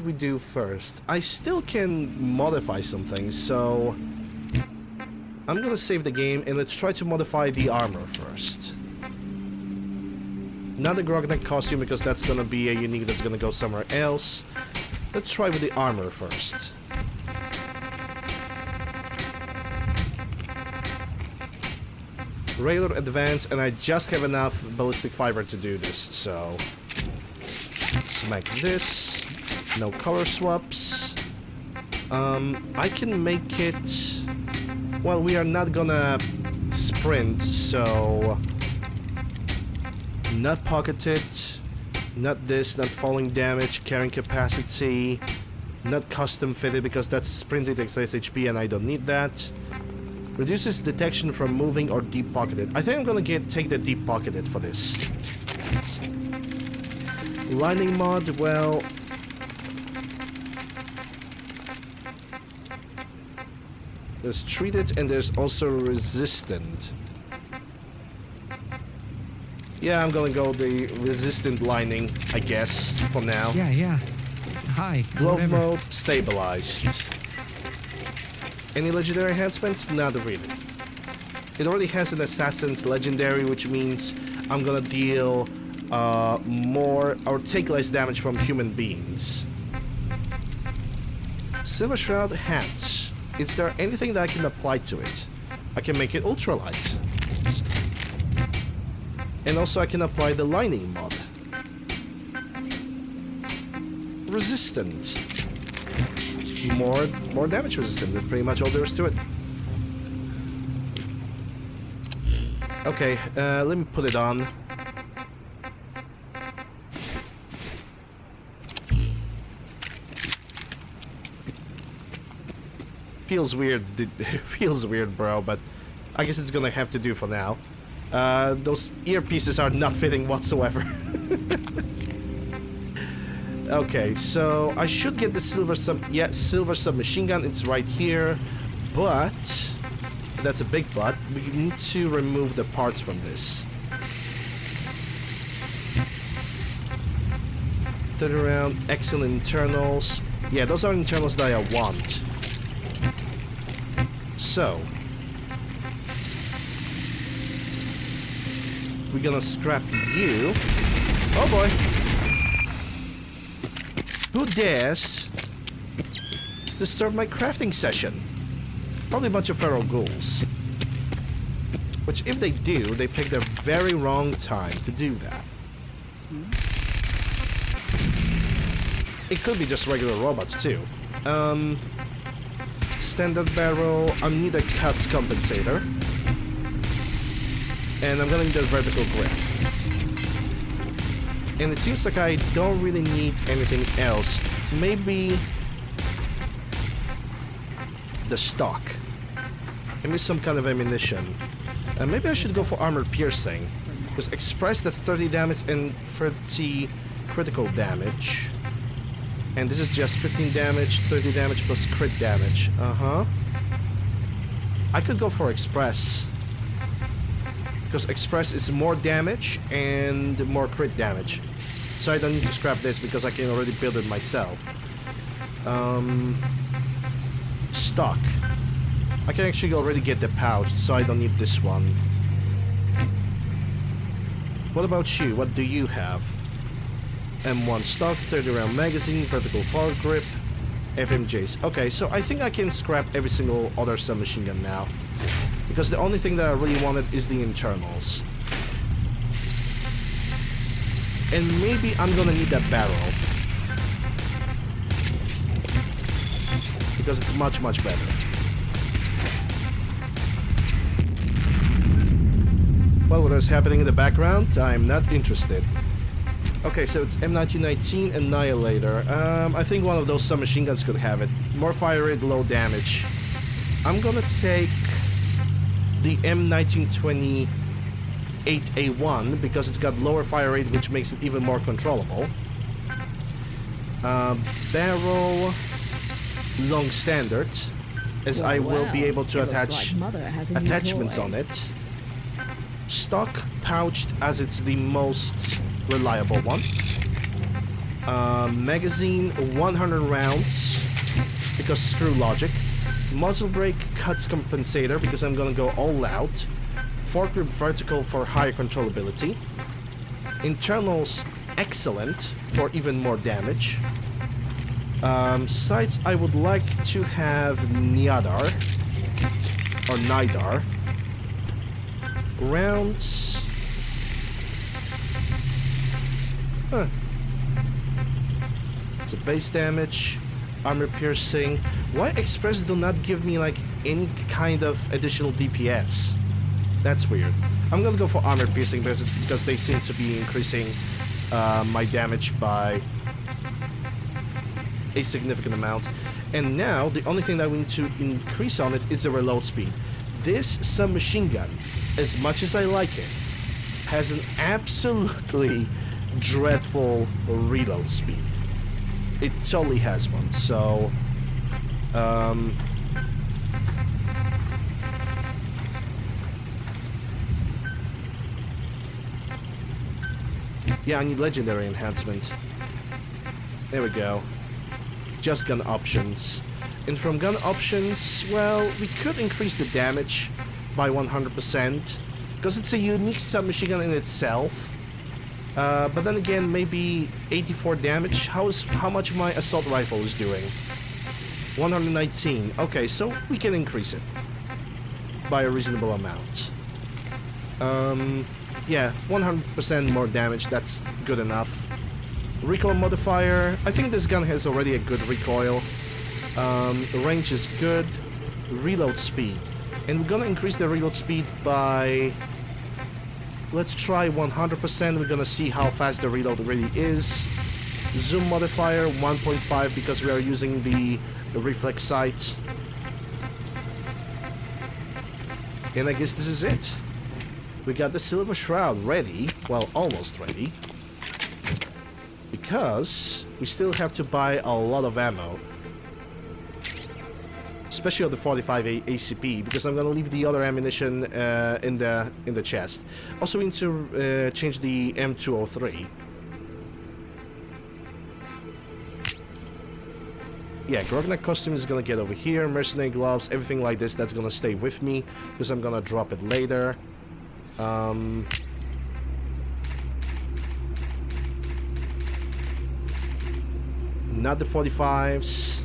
we do first? I still can modify some things, so I'm gonna save the game and let's try to modify the armor first. Not the Grogneck costume because that's gonna be a unique that's gonna go somewhere else. Let's try with the armor first. Regular advance, and I just have enough ballistic fiber to do this, so smack this. No color swaps. I can make it. Well, we are not gonna sprint, so not pocketed, not this, not falling damage, carrying capacity, not custom fitted because that's sprinting takes less HP and I don't need that. Reduces detection from moving or deep pocketed. I think I'm gonna take the deep pocketed for this. Lining mod, well, there's treated and there's also resistant. Yeah, I'm gonna go the resistant lining, I guess, for now. Yeah. Hi. Glove whatever. mode, stabilized. Any legendary enhancements? Not really. It already has an assassin's legendary, which means I'm gonna deal more or take less damage from human beings. Silver Shroud hats. Is there anything that I can apply to it? I can make it ultralight. And also I can apply the lining mod. Resistant. More damage resistant. That's pretty much all there is to it. Okay, let me put it on. Feels weird. Feels weird, bro, but I guess it's gonna have to do for now. Those earpieces are not fitting whatsoever. Okay, so I should get the silver submachine gun. It's right here, but that's a big but. We need to remove the parts from this. Turn around. Excellent internals. Yeah, those are internals that I want. So we're gonna scrap you. Oh boy. Who dares to disturb my crafting session? Probably a bunch of feral ghouls. Which, if they do, they picked a very wrong time to do that. It could be just regular robots, too. Standard barrel. I need a cuts compensator. And I'm gonna need a vertical grip. And it seems like I don't really need anything else. Maybe the stock. Maybe some kind of ammunition. Maybe I should go for armor piercing. Because express, that's 30 damage and 30 critical damage. And this is just 15 damage, 30 damage plus crit damage. I could go for express. Because express is more damage and more crit damage. So I don't need to scrap this because I can already build it myself. Stock. I can actually already get the pouch, so I don't need this one. What about you? What do you have? M1 stock, 30 round magazine, vertical foregrip, FMJs. Okay, so I think I can scrap every single other submachine gun now. Because the only thing that I really wanted is the internals. And maybe I'm gonna need that barrel. Because it's much, much better. Well, what is happening in the background? I'm not interested. Okay, so it's M1919 Annihilator. I think one of those submachine guns could have it. More fire rate, low damage. I'm gonna take the M1920 8A1 because it's got lower fire rate, which makes it even more controllable. Barrel, long standard, as I will be able to attach attachments on it. Stock, pouched, as it's the most reliable one. Magazine 100 rounds because screw logic. Muzzle brake cuts compensator because I'm gonna go all out. Fork grip vertical for higher controllability. Internals excellent for even more damage. Sights I would like to have Niadar or Nidar. Rounds. Huh. So base damage, armor piercing. Why Express do not give me like any kind of additional DPS? That's weird. I'm gonna go for armor piercing because they seem to be increasing my damage by a significant amount. And now the only thing that we need to increase on it is the reload speed. This submachine gun, as much as I like it, has an absolutely dreadful reload speed. It totally has one, so yeah, I need legendary enhancement. There we go. Just gun options. And from gun options, well, we could increase the damage by 100% because it's a unique submachine gun in itself. But then again, maybe 84 damage. How much my assault rifle is doing? 119. Okay, so we can increase it by a reasonable amount. Yeah, 100% more damage. That's good enough. Recoil modifier. I think this gun has already a good recoil. Range is good. Reload speed. And we're gonna increase the reload speed by... Let's try 100%. We're gonna see how fast the reload really is. Zoom modifier 1.5 because we are using the reflex sight. And I guess this is it. We got the Silver Shroud ready. Well, almost ready. Because we still have to buy a lot of ammo. Especially on the 45 ACP, because I'm gonna leave the other ammunition in the chest. Also, we need to change the M203. Yeah, Grognak costume is gonna get over here. Mercenary gloves, everything like this, that's gonna stay with me because I'm gonna drop it later. Not the 45s.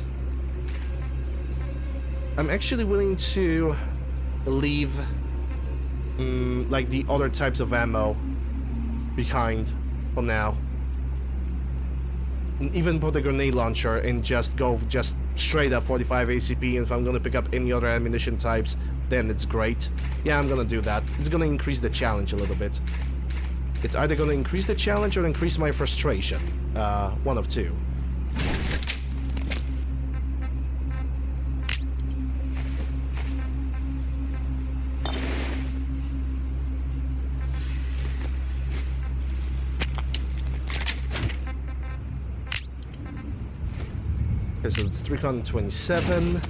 I'm actually willing to leave like the other types of ammo behind for now. And even put a grenade launcher and just go straight up 45 ACP. And if I'm gonna pick up any other ammunition types, then it's great. Yeah, I'm gonna do that. It's gonna increase the challenge a little bit. It's either gonna increase the challenge or increase my frustration. One of two. Okay, so it's 327.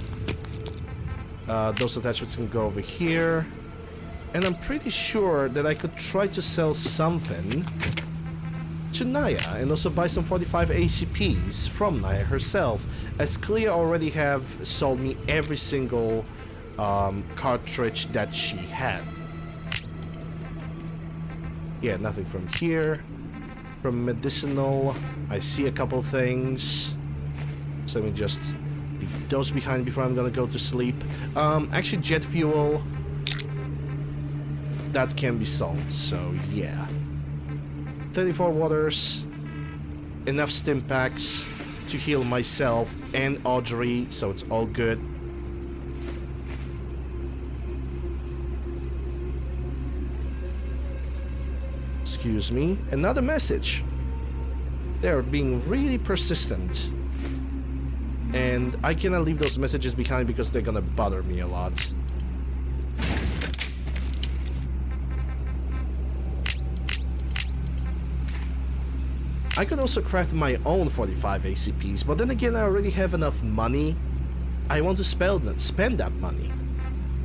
Those attachments can go over here. And I'm pretty sure that I could try to sell something to Naya and also buy some 45 ACPs from Naya herself, as Clea already have sold me every single cartridge that she had. Yeah, nothing from here. From medicinal, I see a couple things. So let me just leave those behind before I'm gonna go to sleep. Actually, jet fuel, that can be sold, so yeah. 34 waters, enough stim packs to heal myself and Audrey, so it's all good. Excuse me, another message. They're being really persistent. And I cannot leave those messages behind because they're gonna bother me a lot. I could also craft my own 45 ACPs, but then again I already have enough money. I want to spend that money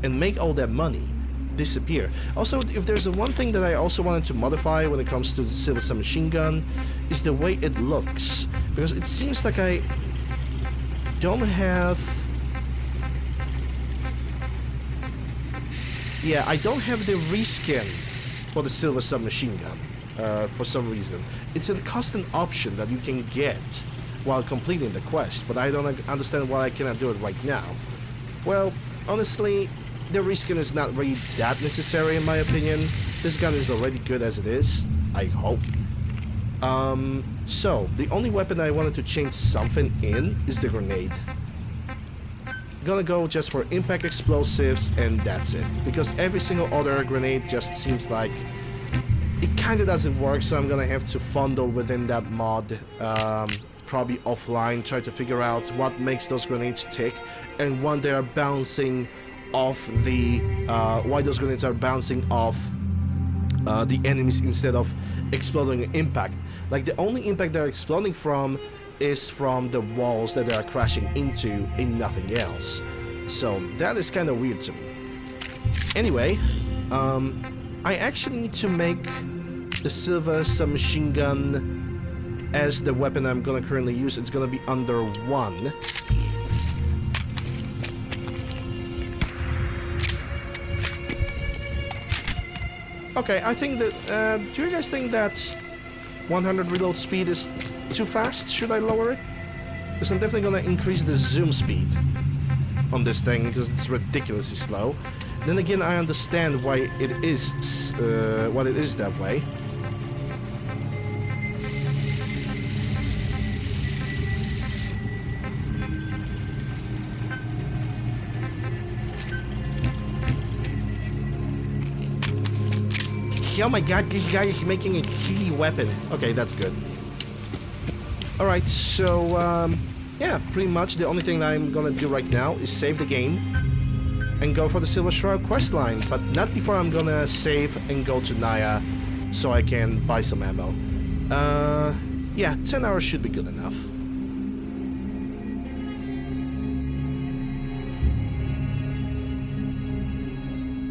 and make all that money disappear. Also, if there's one thing that I also wanted to modify when it comes to the silver submachine gun, is the way it looks, because it seems like I don't have... Yeah, I don't have the reskin for the silver submachine gun, for some reason. It's a custom option that you can get while completing the quest, but I don't understand why I cannot do it right now. Well, honestly, the reskin is not really that necessary in my opinion. This gun is already good as it is, I hope. So, the only weapon I wanted to change something in is the grenade. Gonna go just for impact explosives and that's it. Because every single other grenade just seems like it kinda doesn't work, so I'm gonna have to fondle within that mod. Probably offline, try to figure out what makes those grenades tick and when they are bouncing off the... why those grenades are bouncing off the enemies instead of exploding in impact. Like the only impact they're exploding from is from the walls that they are crashing into and nothing else. So that is kind of weird to me. Anyway, I actually need to make the silver submachine gun as the weapon I'm gonna currently use. It's gonna be under 1. Okay, I think that, do you guys think that 100 reload speed is too fast? Should I lower it? Because I'm definitely gonna increase the zoom speed on this thing because it's ridiculously slow. Then again, I understand why it is, what it is that way. Oh my god, this guy is making a shitty weapon. Okay, that's good. Alright, so, yeah, pretty much the only thing that I'm gonna do right now is save the game and go for the Silver Shroud questline, but not before I'm gonna save and go to Naya so I can buy some ammo. Yeah, 10 hours should be good enough.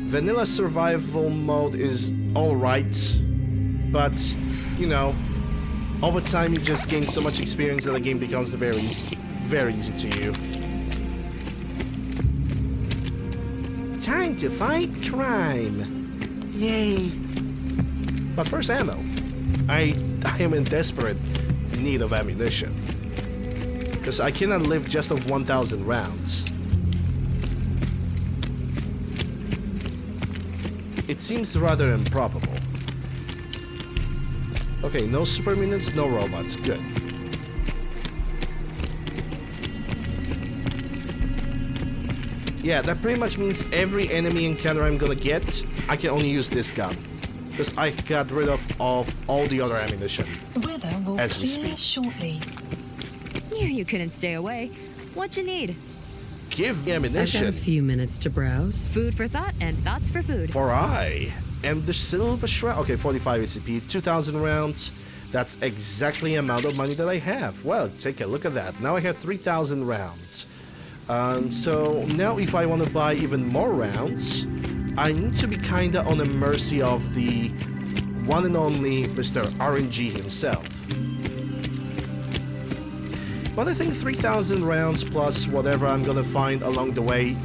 Vanilla survival mode is alright, but, you know, over time you just gain so much experience that the game becomes very easy to you. Time to fight crime! Yay! But first ammo. I am in desperate need of ammunition. Because I cannot live just off 1,000 rounds. It seems rather improbable. Okay, no super minions, no robots. Good. Yeah, that pretty much means every enemy encounter I'm gonna get, I can only use this gun. Because I got rid of all the other ammunition. Weather will as we clear speak. shortly. Knew you couldn't stay away. What you need? Give me I've got a ammunition. few minutes to browse. Food for thought and thoughts for food. For I am the Silver Shroud. Okay, 45 ACP, 2,000 rounds. That's exactly the amount of money that I have. Well, take a look at that. Now I have 3,000 rounds. So now if I want to buy even more rounds, I need to be kinda on the mercy of the one and only Mr. RNG himself. But I think 3,000 rounds plus whatever I'm gonna find along the way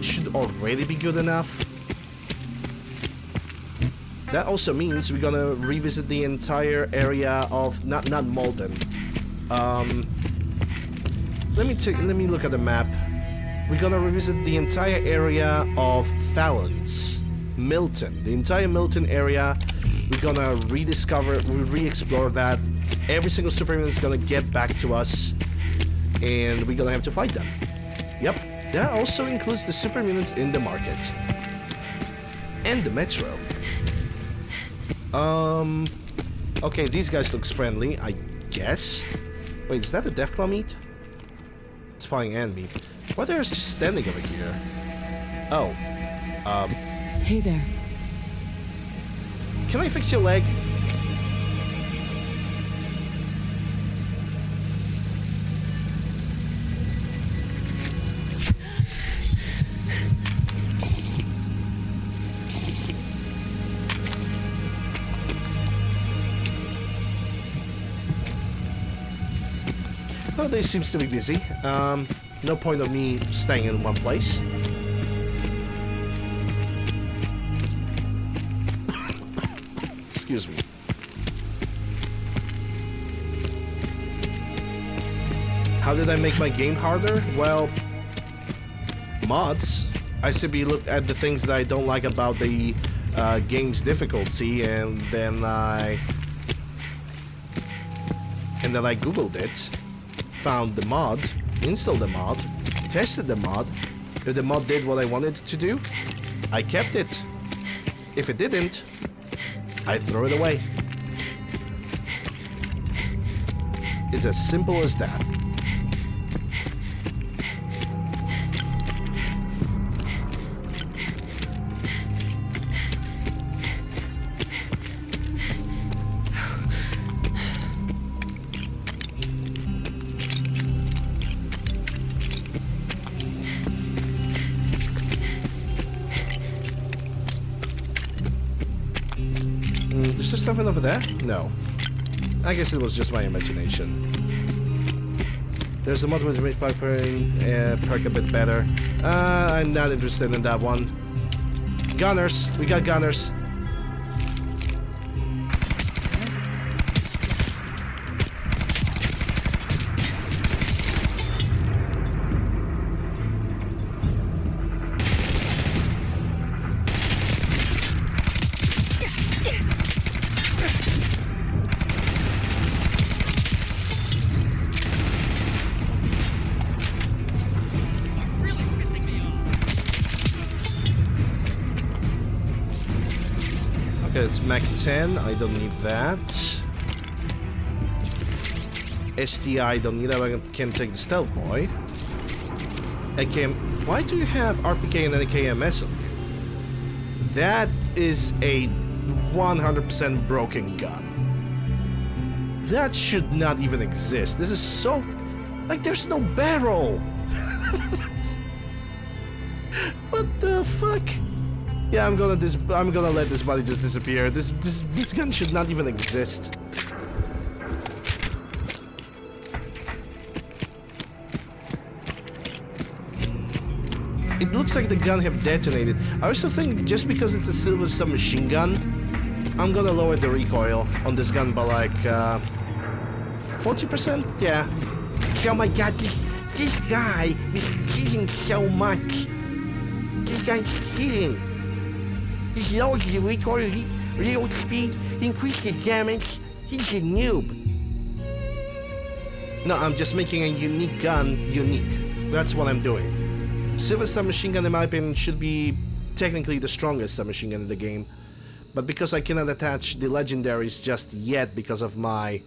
should already be good enough. That also means we're gonna revisit the entire area of not Malden. Let me look at the map. We're gonna revisit the entire area of Fallon's, Milton, the entire Milton area. We're gonna rediscover, re-explore that. Every single superhuman is gonna get back to us, and we're gonna have to fight them. Yep, that also includes the superhumans in the market and the metro. Okay, these guys looks friendly, I guess. Wait, is that a Deathclaw meat? It's flying ant meat. Why they're just standing over here? Oh, Hey there. can I fix your leg? Well, this seems to be busy. No point of me staying in one place. Excuse me. How did I make my game harder? Well, mods. I simply looked at the things that I don't like about the game's difficulty, and then I googled it, found the mod, installed the mod, tested the mod. If the mod did what I wanted it to do, I kept it. If it didn't, I throw it away. It's as simple as that. Is there something over there? No. I guess it was just my imagination. There's a mod which makes my perk a bit better. I'm not interested in that one. Gunners! We got gunners. It's Mac 10, I don't need that. STI, don't need that, I can take the Stealth Boy. AKM, why do you have RPK and AKMS on you? That is a 100% broken gun. That should not even exist. This is so... like, there's no barrel! What the fuck? Yeah, I'm gonna let this body just disappear. This gun should not even exist. It looks like the gun have detonated. I also think just because it's a silver submachine gun, I'm gonna lower the recoil on this gun by like 40%. Yeah. Oh my god, this guy is cheating so much. This guy's cheating. He lowers the recoil, reload speed, increases damage. He's a noob. No, I'm just making a unique gun unique. That's what I'm doing. Silver submachine gun, in my opinion, should be technically the strongest submachine gun in the game. But because I cannot attach the legendaries just yet because of my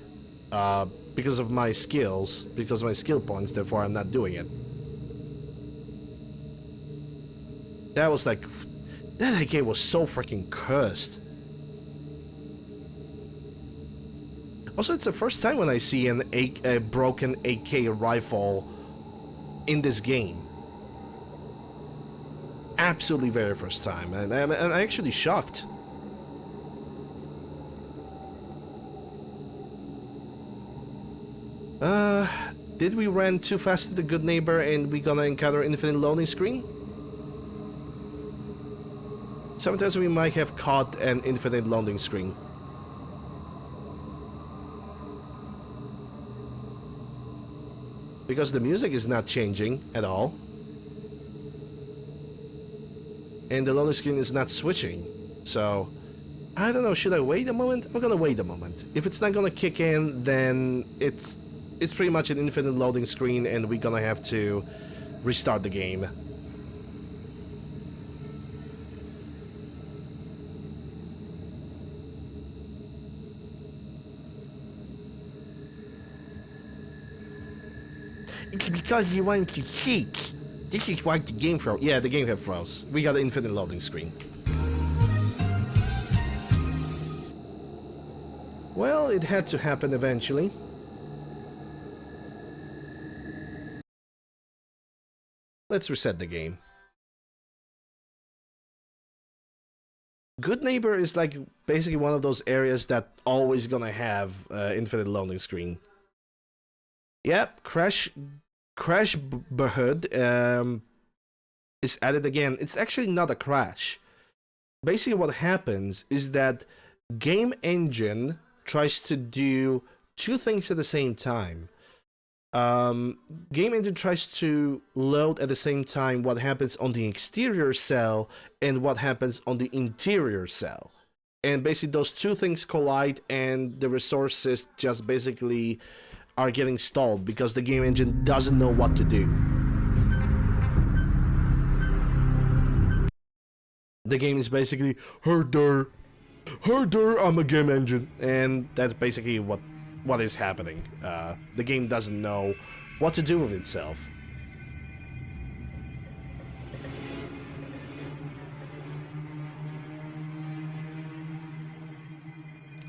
skills, because of my skill points, therefore I'm not doing it. That was like... that AK was so freaking cursed. Also, it's the first time when I see a broken AK rifle in this game. Absolutely very first time, and I'm actually shocked. Did we run too fast to the good neighbor and we gonna encounter infinite loading screen? Sometimes we might have caught an infinite loading screen. Because the music is not changing at all. And the loading screen is not switching. So, I don't know, should I wait a moment? I'm gonna wait a moment. If it's not gonna kick in, then it's pretty much an infinite loading screen and we're gonna have to restart the game. It's because you want to cheat. This is why the game froze. Yeah, the game have froze. We got an infinite loading screen. Well, it had to happen eventually. Let's reset the game. Good Neighbor is like basically one of those areas that always gonna have infinite loading screen. Yep, crash Hood is added again. It's actually not a crash. Basically, what happens is that game engine tries to do two things at the same time. Game engine tries to load at the same time what happens on the exterior cell and what happens on the interior cell. And basically those two things collide and the resources just basically are getting stalled because the game engine doesn't know what to do. The game is basically, herder, I'm a game engine. And that's basically what is happening. The game doesn't know what to do with itself.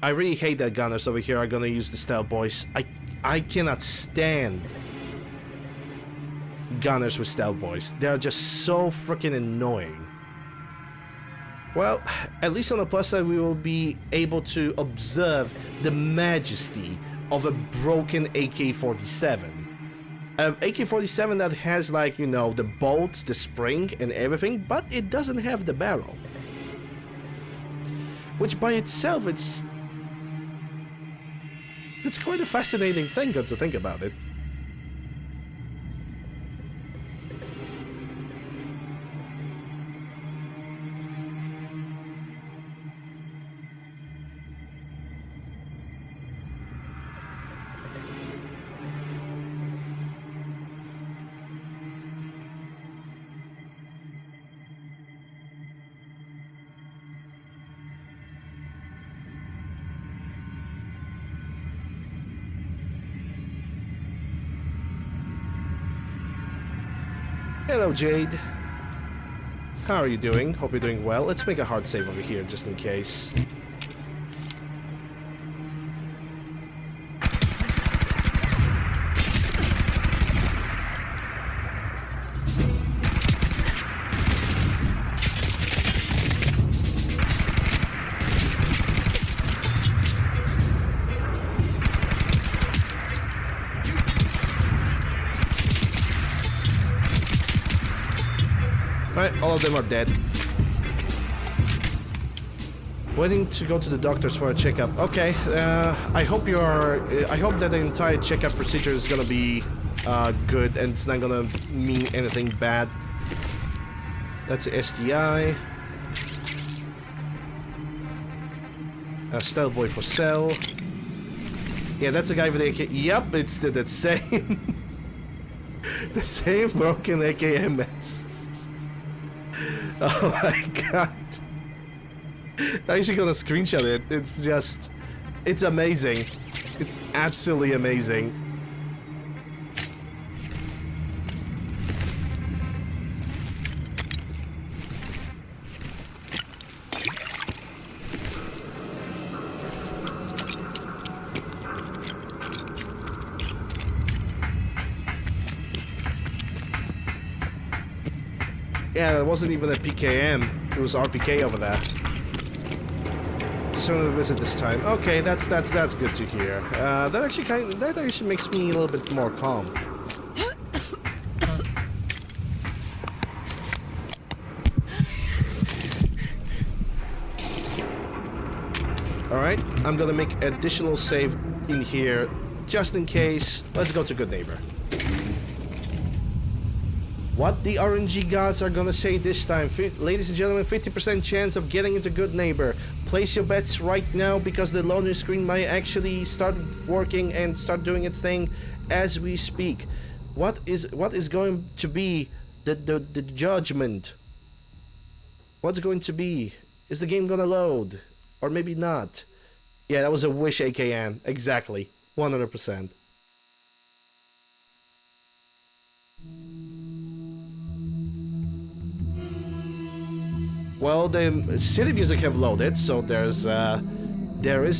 I really hate that gunners over here are gonna use the stealth boys. I cannot stand gunners with stealth boys. They're just so freaking annoying. Well, at least on the plus side, we will be able to observe the majesty of a broken AK-47. An AK-47 that has, like, you know, the bolts, the spring, and everything, but it doesn't have the barrel. Which by itself, it's quite a fascinating thing to think about it. Hello, Jade. How are you doing? Hope you're doing well. Let's make a hard save over here, just in case. Right, all of them are dead. Waiting to go to the doctors for a checkup. Okay, I hope that the entire checkup procedure is gonna be good and it's not gonna mean anything bad. That's a STI. Stealth boy for sale. Yeah, that's a guy with AK. Yup, it's the same, the same broken AKMS. Oh my god. I'm actually gonna screenshot it. It's just... it's amazing. It's absolutely amazing. Yeah, it wasn't even a PKM. It was RPK over there. Just wanted to visit this time. Okay, that's good to hear. That actually makes me a little bit more calm. All right, I'm gonna make additional save in here just in case. Let's go to Good Neighbor. What the RNG gods are gonna say this time. Ladies and gentlemen, 50% chance of getting into Good Neighbor. Place your bets right now because the loading screen might actually start working and start doing its thing as we speak. What is going to be the judgment? What's going to be? Is the game gonna load? Or maybe not? Yeah, that was a wish AKM. Exactly. 100%. Well, the city music have loaded, so there is a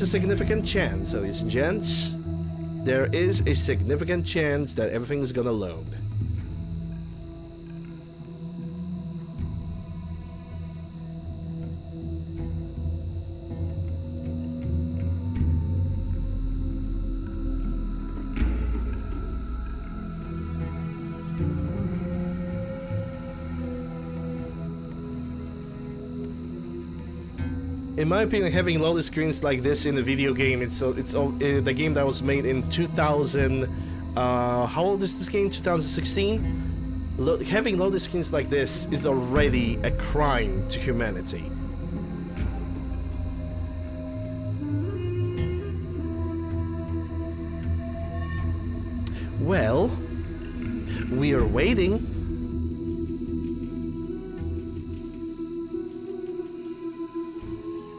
significant chance, ladies and gents. There is a significant chance that everything is gonna load. In my opinion, having loaded screens like this in a video game, it's the game that was made in 2000. How old is this game? 2016. Having loaded screens like this is already a crime to humanity. Well, we are waiting.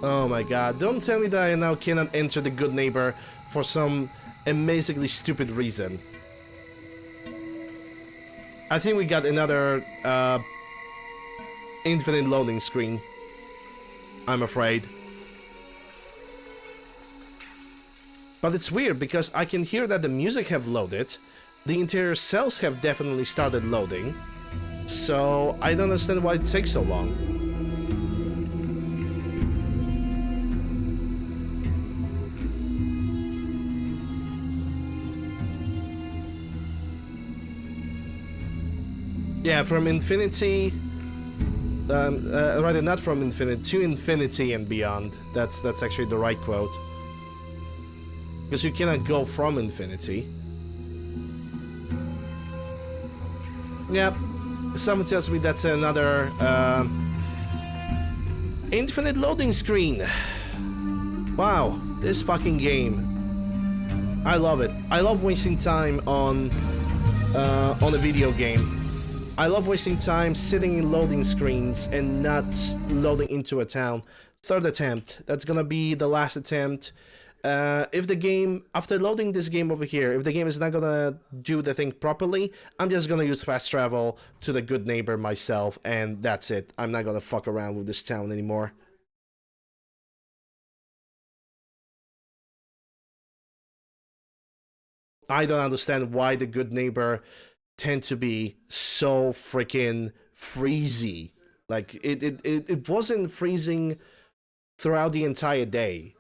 Oh my god, don't tell me that I now cannot enter the Good Neighbor for some amazingly stupid reason. I think we got another infinite loading screen, I'm afraid. But it's weird because I can hear that the music have loaded, the interior cells have definitely started loading, so I don't understand why it takes so long. Yeah, from infinity, rather not from infinity, to infinity and beyond. That's actually the right quote. Because you cannot go from infinity. Yep, someone tells me that's another infinite loading screen. Wow, this fucking game. I love it. I love wasting time on a video game. I love wasting time sitting in loading screens and not loading into a town. Third attempt. That's gonna be the last attempt. If the game, after loading this game over here, if the game is not gonna do the thing properly, I'm just gonna use fast travel to the Good Neighbor myself, and that's it. I'm not gonna fuck around with this town anymore. I don't understand why the Good Neighbor tend to be so freaking freezy. Like it wasn't freezing throughout the entire day,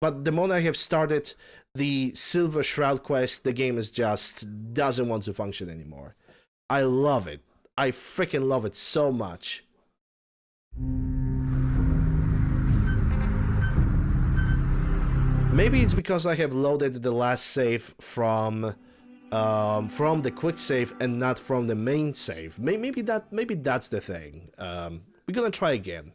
but the moment I have started the Silver Shroud quest, the game is just doesn't want to function anymore. I love it. I freaking love it so much. Maybe it's because I have loaded the last save from the quick save and not from the main save. Maybe that's the thing. We're gonna try again.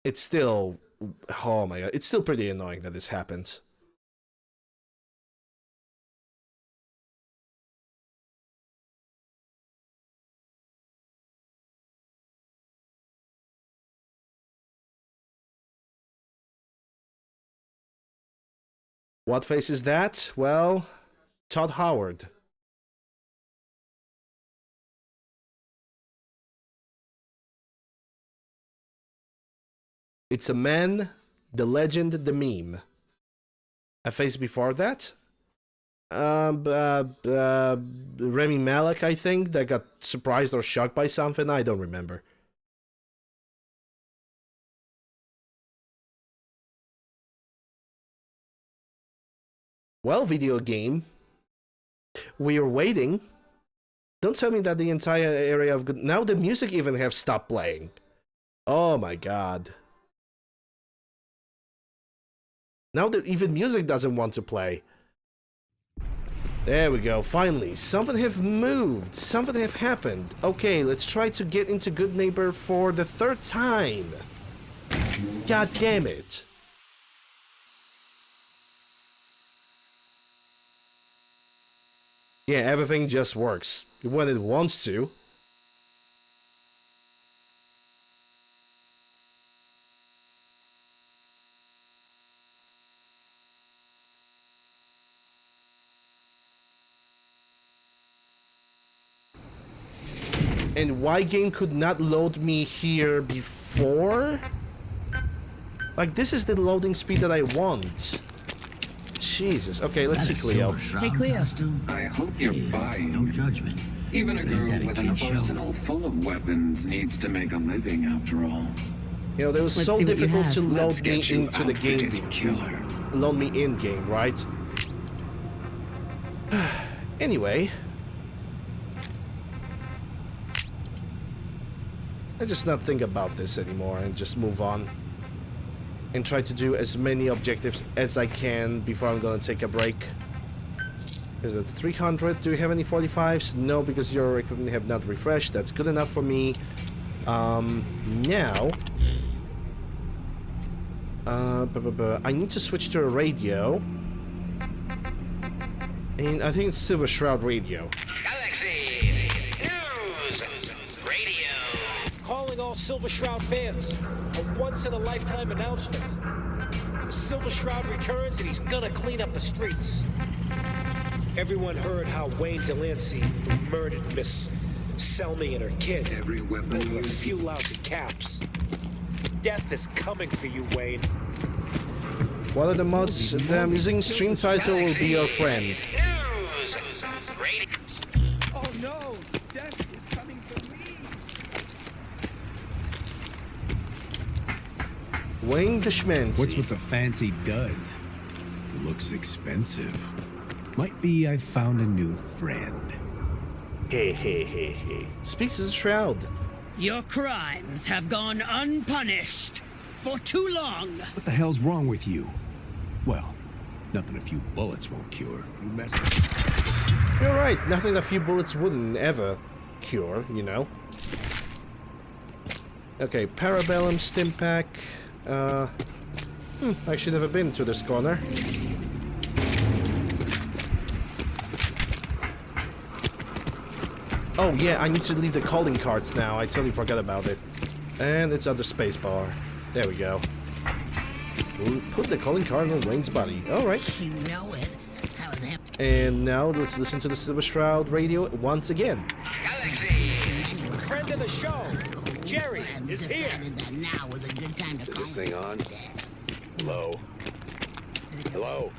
It's still, oh my god, it's still pretty annoying that this happens. What face is that? Well, Todd Howard. It's a man, the legend, the meme. A face before that? Remy Malek, I think, that got surprised or shocked by something. I don't remember. Well, video game, we are waiting. Don't tell me that the entire area of now the music even have stopped playing. Oh my god. Now that even music doesn't want to play. There we go, finally. Something have moved. Something have happened. Okay, let's try to get into Good Neighbor for the third time. God damn it. Yeah, everything just works when it wants to. And why game could not load me here before? Like, this is the loading speed that I want. Jesus. Okay, let's see Cleo. Hey, Cleo. I hope you're buying. No judgment. Even a girl with an Dedication. arsenal full of weapons needs to make a living after all. You know, it was Let's so see what you difficult have. to Let's load me get you into the game. outfitted, killer. Load me in game, right? Anyway. I just not think about this anymore and just move on. And try to do as many objectives as I can before I'm gonna take a break. Is it 300? Do you have any 45s? No, because your equipment have not refreshed. That's good enough for me. Now... I need to switch to a radio. And I think it's Silver Shroud radio. Galaxy News Radio. Calling all Silver Shroud fans. A once-in-a-lifetime announcement. The Silver Shroud returns and he's gonna clean up the streets. Everyone heard how Wayne Delancey murdered Miss Selmy and her kid. Every weapon Over you a see. few lousy caps. Death is coming for you, Wayne. One of the mods that I'm using stream title will be your friend. News Radio. Oh no! Death is coming for me! Wayne the Schmancy. What's with the fancy duds? Looks expensive. Might be I found a new friend. Hey. Speaks as a Shroud. Your crimes have gone unpunished for too long. What the hell's wrong with you? Well, nothing a few bullets won't cure. You mess with... You're right, nothing a few bullets wouldn't ever cure, you know. Okay, Parabellum, Stimpack. I should never been to this corner. Oh yeah, I need to leave the calling cards now. I totally forgot about it. And it's under spacebar. There we go. We'll put the calling card on Wayne's body. Alright. You know it. How's that? And now let's listen to the Silver Shroud radio once again. Galaxy. Friend of the show, Jerry, is here. Now was a good time to Is this thing on? Hello? Hello?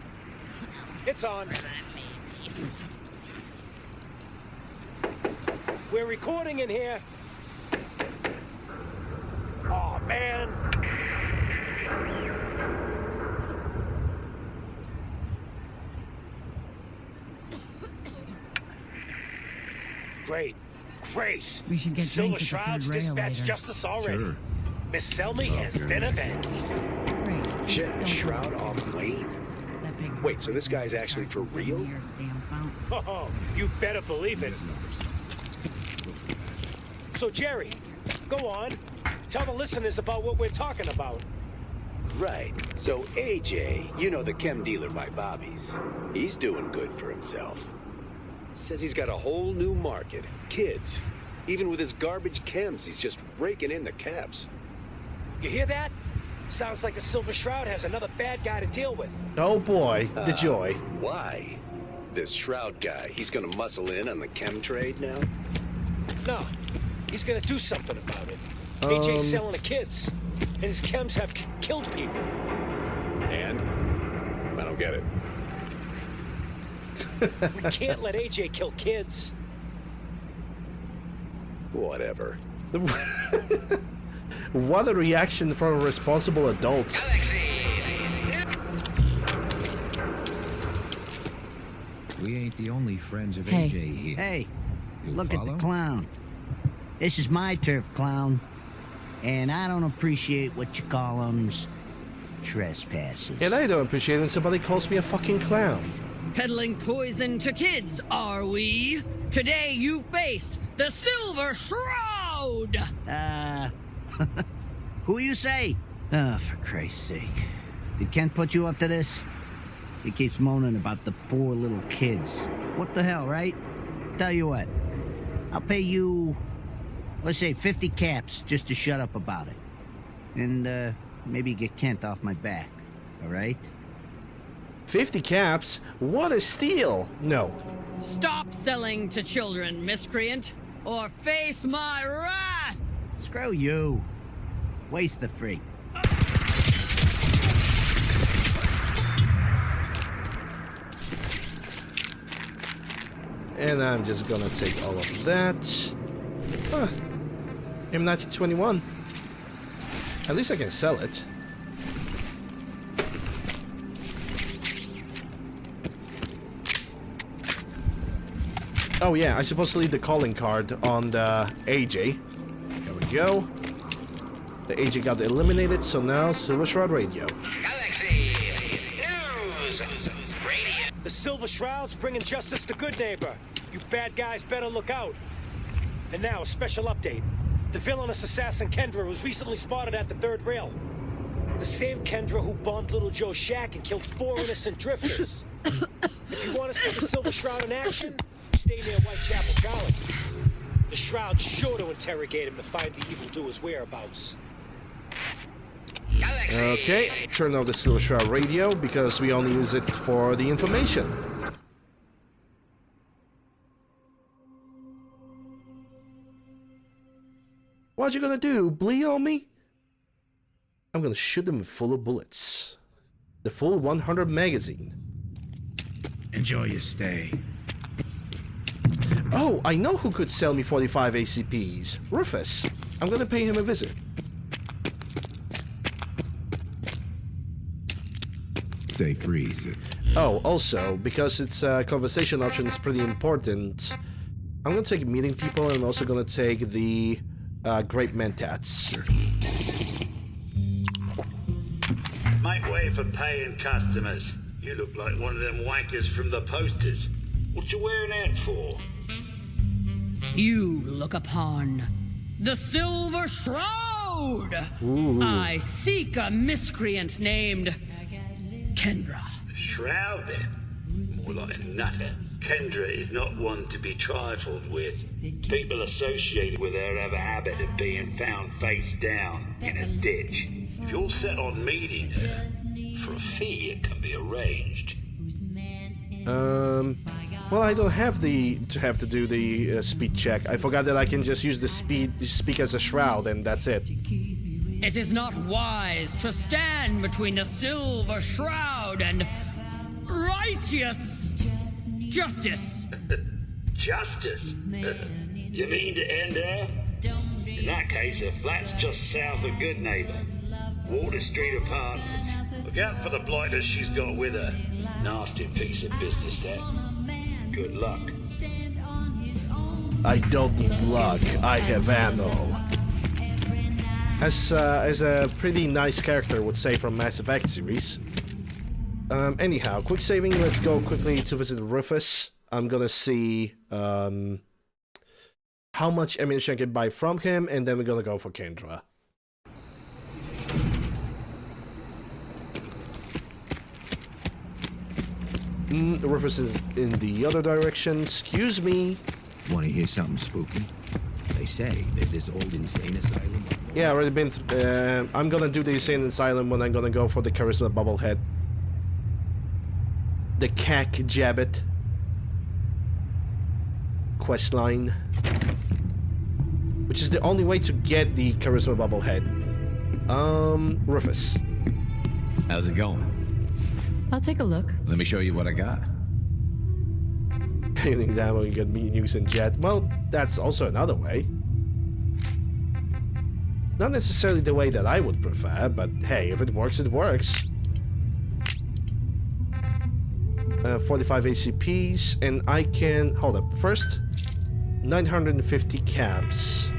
It's on. We're recording in here. Oh man. Great. We should get Silver drinks at the Shroud's third rail dispatched later. justice already. Sure. Miss Selmy has been avenged. Great. Shit, Don't Shroud worry. off Wayne? That big Wait, so this guy's actually for real? Damn fountain. Oh, you better believe it. So Jerry, go on. Tell the listeners about what we're talking about. Right. So AJ, you know the chem dealer by Bobby's. He's doing good for himself. Says he's got a whole new market. Kids. Even with his garbage chems, he's just raking in the caps. You hear that? Sounds like the Silver Shroud has another bad guy to deal with. Oh boy, the joy. Why? This Shroud guy, he's gonna muscle in on the chem trade now? No, he's gonna do something about it. AJ's selling the kids, and his chems have killed people. And? I don't get it. We can't let AJ kill kids. Whatever. What a reaction from a responsible adult. Galaxy. We ain't the only friends of Hey. AJ here. Hey, You look follow? at the clown. This is my turf, clown. And I don't appreciate what you call trespassers. And I don't appreciate it when somebody calls me a fucking clown. Peddling poison to kids, are we? Today you face the Silver Shroud! Who you say? Oh, for Christ's sake. Did Kent put you up to this? He keeps moaning about the poor little kids. What the hell, right? Tell you what. I'll pay you, let's say 50 caps just to shut up about it. And, maybe get Kent off my back. All right? 50 caps? What a steal! No. Stop selling to children, miscreant, or face my wrath! Screw you. Waste the free. And I'm just gonna take all of that. Huh. M1921. At least I can sell it. Oh yeah, I supposed to leave the calling card on the AJ. There we go. The agent got eliminated, so now Silver Shroud Radio. Galaxy News Radio. The Silver Shroud's bringing justice to Good Neighbor. You bad guys better look out. And now, a special update. The villainous assassin Kendra was recently spotted at the third rail. The same Kendra who bombed Little Joe's shack and killed 4 innocent drifters. If you want to see the Silver Shroud in action, stay near Whitechapel Charlie. The Shroud's sure to interrogate him to find the evildoer's whereabouts. Galaxy. Okay, turn off the Silver Shroud Radio because we only use it for the information. What you gonna do? Bleed on me? I'm gonna shoot them full of bullets. The full 100 magazine. Enjoy your stay. Oh, I know who could sell me 45 ACPs. Rufus. I'm gonna pay him a visit. Stay free, Sid. Oh, also, because its conversation option is pretty important, I'm gonna take meeting people and I'm also gonna take the Great Mentats. Make way for paying customers. You look like one of them wankers from the posters. What you wearing that for? You look upon the Silver Shroud. Ooh. I seek a miscreant named Kendra. Shroud, then? More like a nutter. Kendra is not one to be trifled with. People associated with her have a habit of being found face down in a ditch. If you're set on meeting her, for a fee it can be arranged. Well, I don't have to do the speed check. I forgot that I can just use the speak as a shroud, and that's it. It is not wise to stand between the Silver Shroud and righteous justice. Justice? You mean to end her? In that case, her flat's just south of Good Neighbor. Water Street Apartments. Look out for the blighters she's got with her. Nasty piece of business, that. Good luck. I don't need luck. I have ammo. As a pretty nice character would say from Mass Effect series. Anyhow, quick saving. Let's go quickly to visit Rufus. I'm gonna see how much ammunition I can buy from him, and then we're gonna go for Kendra. Rufus is in the other direction. Excuse me. Want to hear something spooky? They say there's this old insane asylum. Yeah, already been. I'm gonna do the insane asylum when I'm gonna go for the charisma bubblehead. The Cack Jabbit questline, which is the only way to get the charisma bubblehead. Rufus. How's it going? I'll take a look. Let me show you what I got. Hitting that when you get me using jet. Well, that's also another way. Not necessarily the way that I would prefer, but hey, if it works, it works. 45 ACPs, and I can... Hold up. First, 950 caps.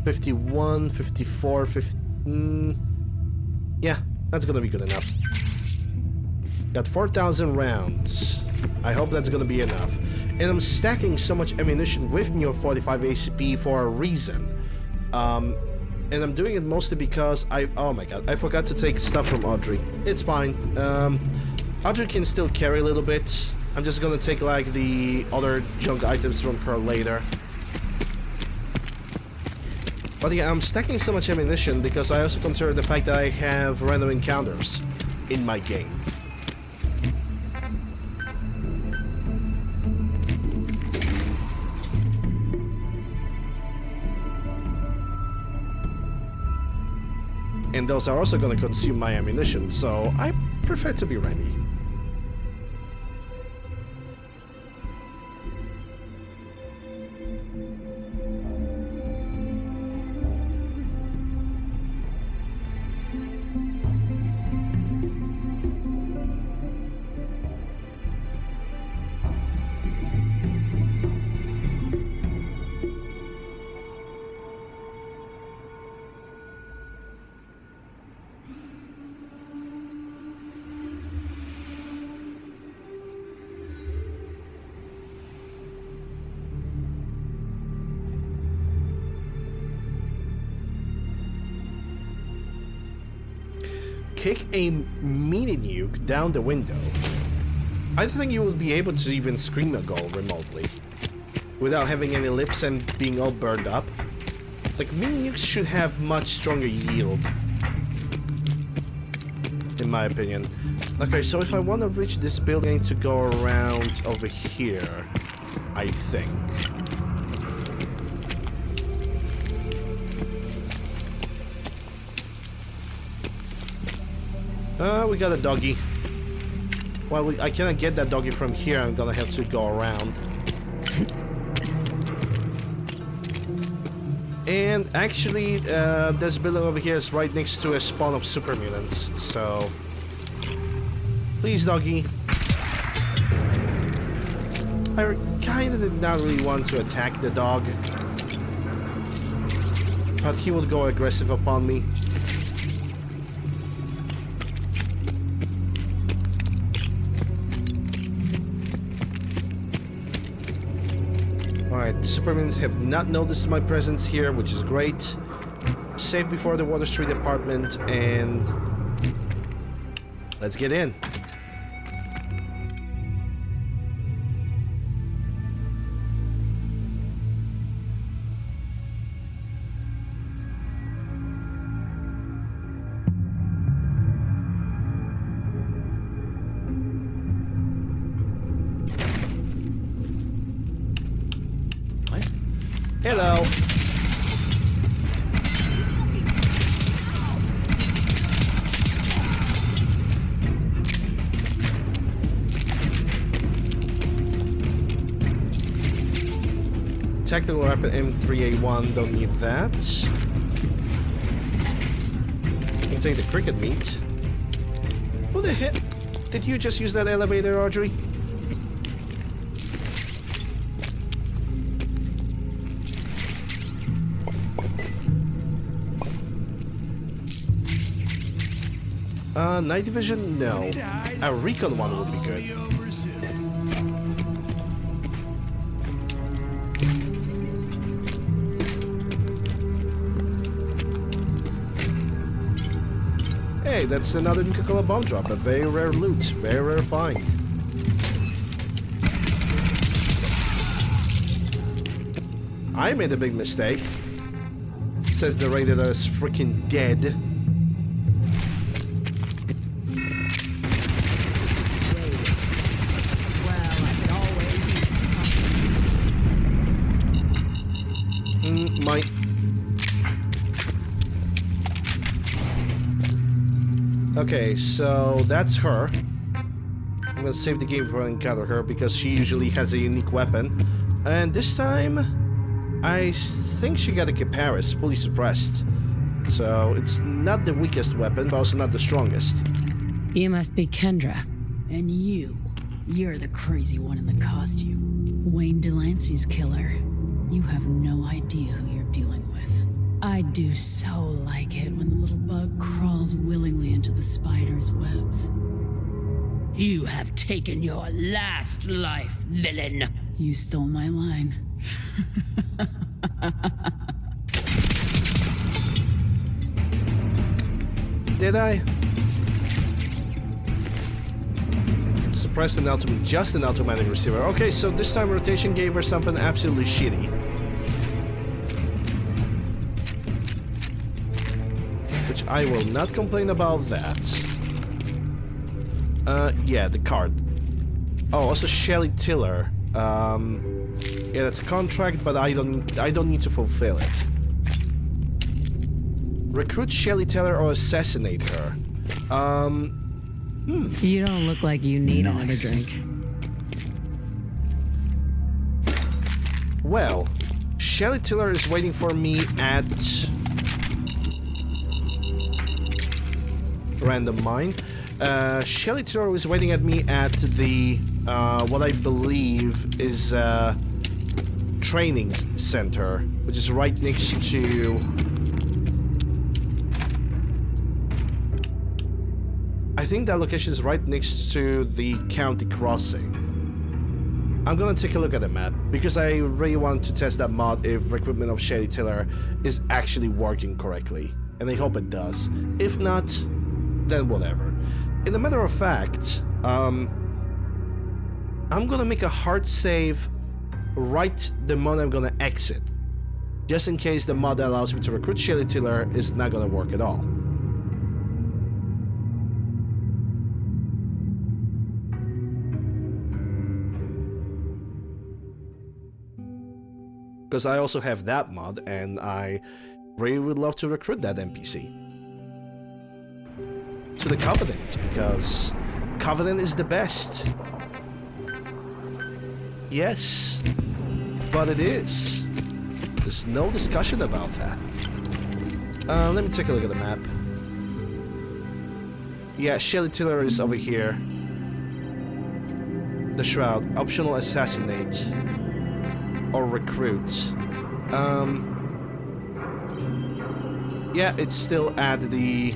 $51, $54, $50... yeah, that's gonna be good enough. Got 4,000 rounds. I hope that's gonna be enough. And I'm stacking so much ammunition with me of 45 ACP for a reason. And I'm doing it mostly because oh my god, I forgot to take stuff from Audrey. It's fine. Audrey can still carry a little bit. I'm just gonna take like the other junk items from her later. But yeah, I'm stacking so much ammunition because I also consider the fact that I have random encounters in my game. And those are also going to consume my ammunition, so I prefer to be ready. kick a mini nuke down the window, I don't think you would be able to even scream a goal remotely without having any lips and being all burned up. Like, mini nukes should have much stronger yield, in my opinion. Okay, so if I want to reach this building, I need to go around over here, I think. We got a doggy. Well, I cannot get that doggy from here. I'm gonna have to go around. And actually, this building over here is right next to a spawn of super mutants, so... Please, doggy. I kinda did not really want to attack the dog, but he would go aggressive upon me. Alright, supermutants have not noticed my presence here, which is great. Safe before the Water Street apartment, and let's get in. Hello. Tactical weapon M3A1, don't need that. I'll take the cricket meat. Who the heck? Did you just use that elevator, Audrey? Night vision? No. A recon one would be good. Hey, that's another Coca-Cola bomb drop. A very rare loot. Very rare find. I made a big mistake. Says the raider that is freaking dead. Okay, so that's her. I'm gonna save the game before I encounter her because she usually has a unique weapon. And this time, I think she got a Caparis, fully suppressed. So it's not the weakest weapon, but also not the strongest. You must be Kendra. And you're the crazy one in the costume. Wayne Delancey's killer. You have no idea who you're dealing with. I do so like it when the little bug crawls willingly into the spider's webs. You have taken your last life, villain. You stole my line. Did I? Suppressed an automatic, just an automatic receiver. Okay, so this time rotation gave her something absolutely shitty. Which I will not complain about that. Yeah, the card. Oh, also Shelly Tiller. Yeah, that's a contract, but I don't need to fulfill it. Recruit Shelly Tiller or assassinate her. You don't look like you need another drink. Well, Shelly Tiller is waiting for me at random mine. Shelly Tiller is waiting at me at the what I believe is training center, which is right next to. I think that location is right next to the county crossing. I'm gonna take a look at the map because I really want to test that mod if recruitment of Shelly Tiller is actually working correctly, and I hope it does. If not, then whatever. In a matter of fact, I'm gonna make a hard save right the moment I'm gonna exit, just in case the mod that allows me to recruit Shelly Tiller is not gonna work at all. Because I also have that mod, and I really would love to recruit that NPC to the Covenant, because Covenant is the best. Yes, but it is. There's no discussion about that. Let me take a look at the map. Yeah, Shelly Tiller is over here. The Shroud, optional assassinate or recruit. Yeah, it's still at the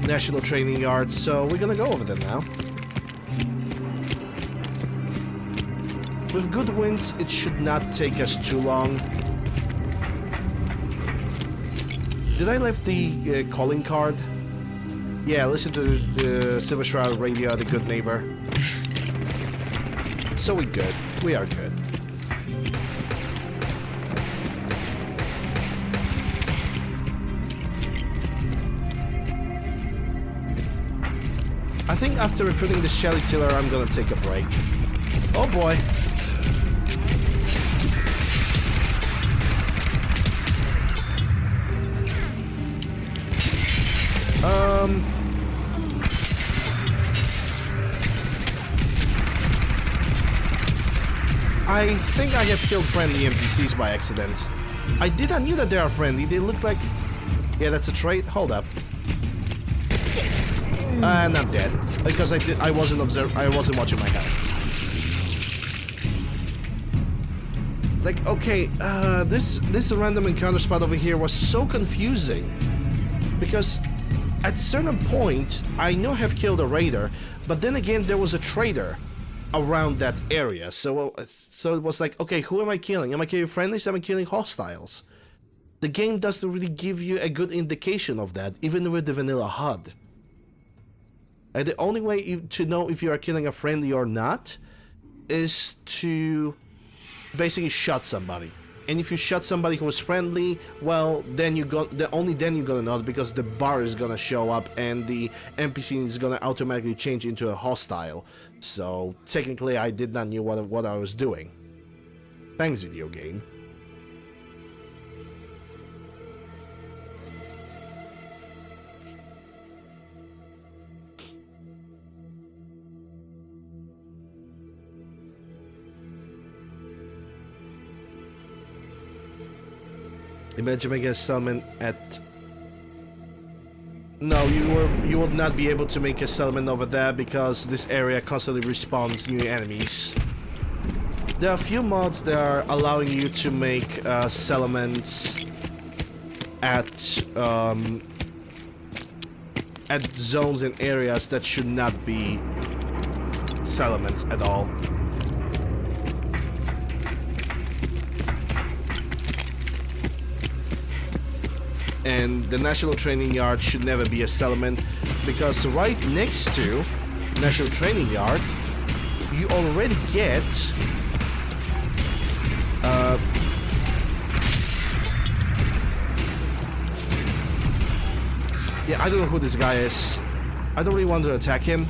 National Training Yard, so we're gonna go over there now. With good winds, it should not take us too long. Did I leave the calling card? Yeah, listen to the Silver Shroud radio, the good neighbor. So we're good. We are good. I think after recruiting the Shelly Tiller, I'm gonna take a break. Oh boy. I think I have killed friendly NPCs by accident. I knew that they are friendly. They look like... Yeah, that's a trait. Hold up. And I'm dead. Because I wasn't watching my health. Like, okay, this random encounter spot over here was so confusing. Because at certain point, I know I have killed a raider, but then again, there was a trader around that area. So it was like, okay, who am I killing? Am I killing friendlies? Am I killing hostiles? The game doesn't really give you a good indication of that, even with the vanilla HUD. And the only way to know if you are killing a friendly or not is to basically shot somebody. And if you shot somebody who was friendly, well, then only then you're gonna know, because the bar is gonna show up and the NPC is gonna automatically change into a hostile. So technically, I did not know what I was doing. Thanks, video game. Imagine making a settlement at... No, you would not be able to make a settlement over there because this area constantly respawns new enemies. There are a few mods that are allowing you to make settlements at zones and areas that should not be settlements at all. And the National Training Yard should never be a settlement, because right next to National Training Yard, you already get yeah, I don't know who this guy is. I don't really want to attack him.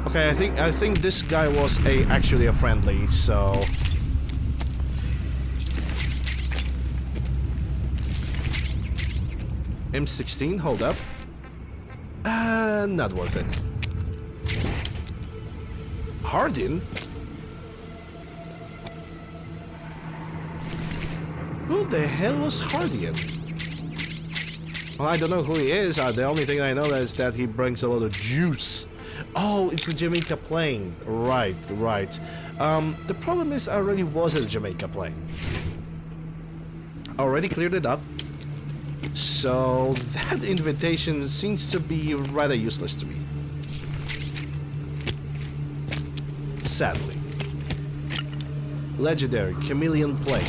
Okay, I think this guy was actually a friendly, so M16, hold up. Not worth it. Hardin? Who the hell was Hardin? Well, I don't know who he is. The only thing I know is that he brings a lot of juice. Oh, it's the Jamaica plane. Right. The problem is I already was at the Jamaica plane. Already cleared it up. So that invitation seems to be rather useless to me. Sadly. Legendary chameleon plate.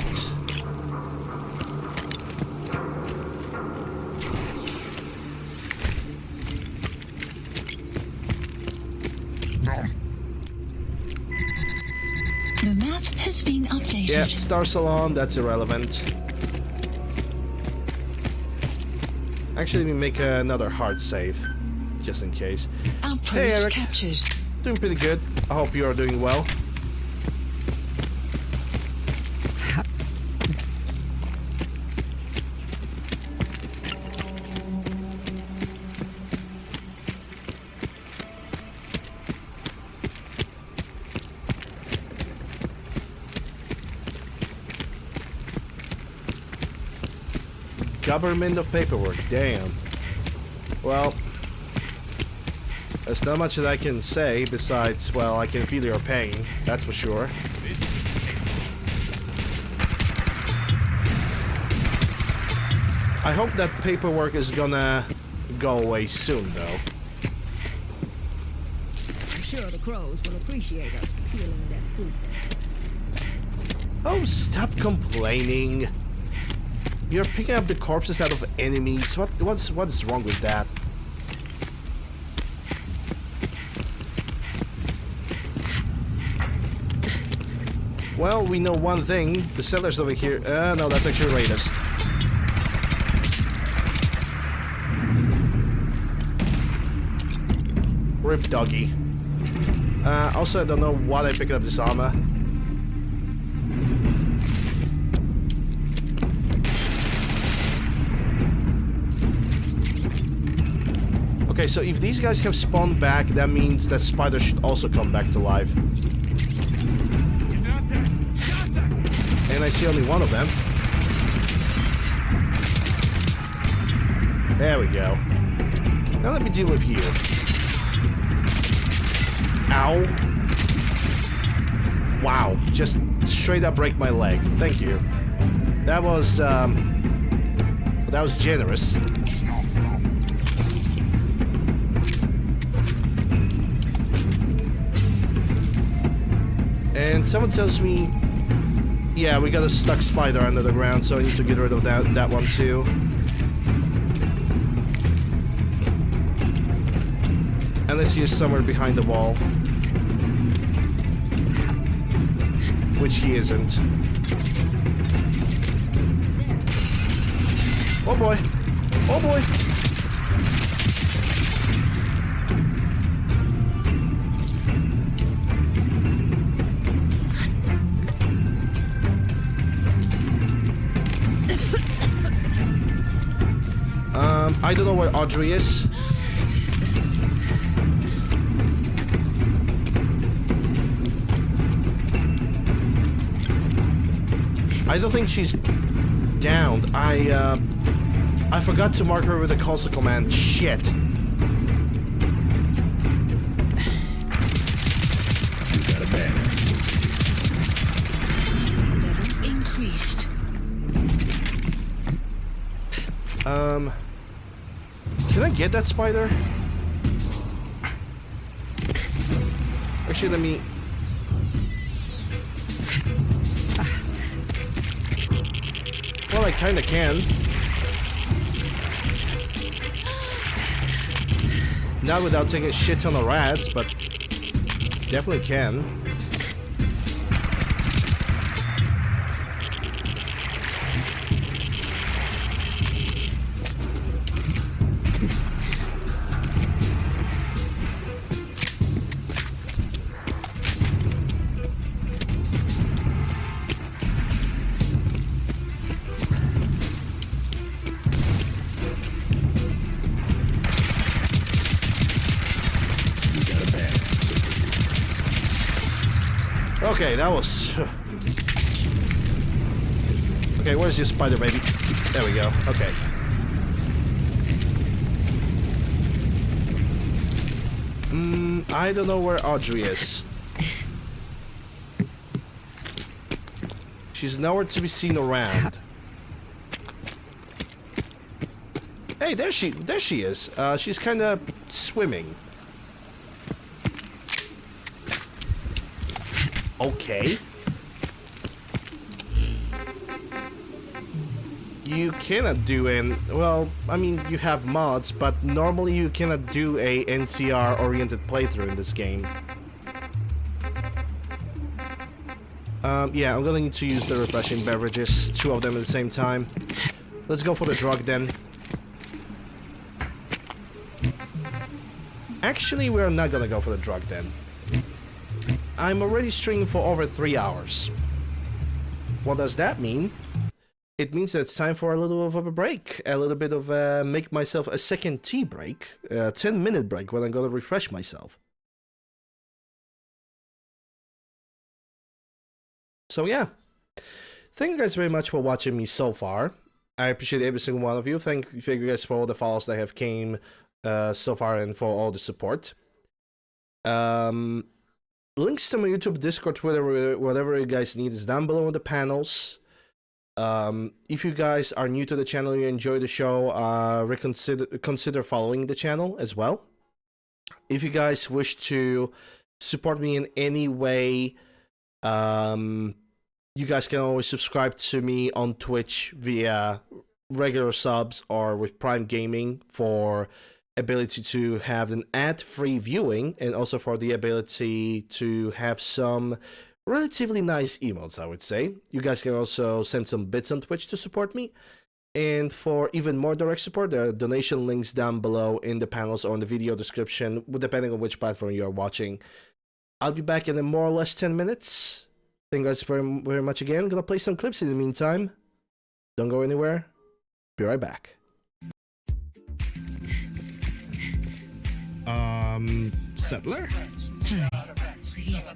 The map has been updated. Yeah, Star Salon, that's irrelevant. Actually, let me make another hard save, just in case. Outpost Hey, Eric. captured. Doing pretty good. I hope you are doing well. Government of paperwork, damn. Well, there's not much that I can say besides, well, I can feel your pain, that's for sure. I hope that paperwork is gonna go away soon, though. I'm sure the crows will appreciate us peeling their food. Oh, stop complaining. You're picking up the corpses out of enemies. What's wrong with that? Well, we know one thing. The settlers over here... no, that's actually raiders. Rip doggy. Also, I don't know why I picked up this armor. Okay, so if these guys have spawned back, that means that spiders should also come back to life. And I see only one of them. There we go. Now let me deal with you. Ow. Wow, just straight up break my leg. Thank you. That was generous. And someone tells me, yeah, we got a stuck spider under the ground, so I need to get rid of that one too. Unless he is somewhere behind the wall. Which he isn't. Oh boy. Oh boy. I don't know where Audrey is. I don't think she's downed. I forgot to mark her with a console command. Shit. You got a bad Level increased. Can I get that spider? Actually, let me... Well, I kinda can. Not without taking a shit ton of rats, but definitely can. Okay, that was... Okay, where's your spider, baby? There we go. Okay. I don't know where Audrey is. She's nowhere to be seen around. Hey, there she is. She's kind of swimming. Okay. You cannot do well, I mean, you have mods, but normally you cannot do a NCR-oriented playthrough in this game. Yeah, I'm gonna need to use the refreshing beverages, 2 of them at the same time. Let's go for the drug then. Actually, we're not gonna go for the drug then. I'm already streaming for over 3 hours. What does that mean? It means that it's time for a little of a break. A little bit of make myself a second tea break. A 10-minute break when I'm gonna refresh myself. So yeah. Thank you guys very much for watching me so far. I appreciate every single one of you. Thank you guys for all the follows that have came so far and for all the support. Links to my YouTube, Discord, Twitter, whatever you guys need is down below in the panels. If you guys are new to the channel, you enjoy the show, consider following the channel as well. If you guys wish to support me in any way, you guys can always subscribe to me on Twitch via regular subs or with Prime Gaming for ability to have an ad-free viewing and also for the ability to have some relatively nice emotes, I would say. You guys can also send some bits on Twitch to support me. And for even more direct support, there are donation links down below in the panels or in the video description, depending on which platform you are watching. I'll be back in more or less 10 minutes. Thank you guys very, very much again. I'm gonna play some clips in the meantime. Don't go anywhere. Be right back. Settler? Please.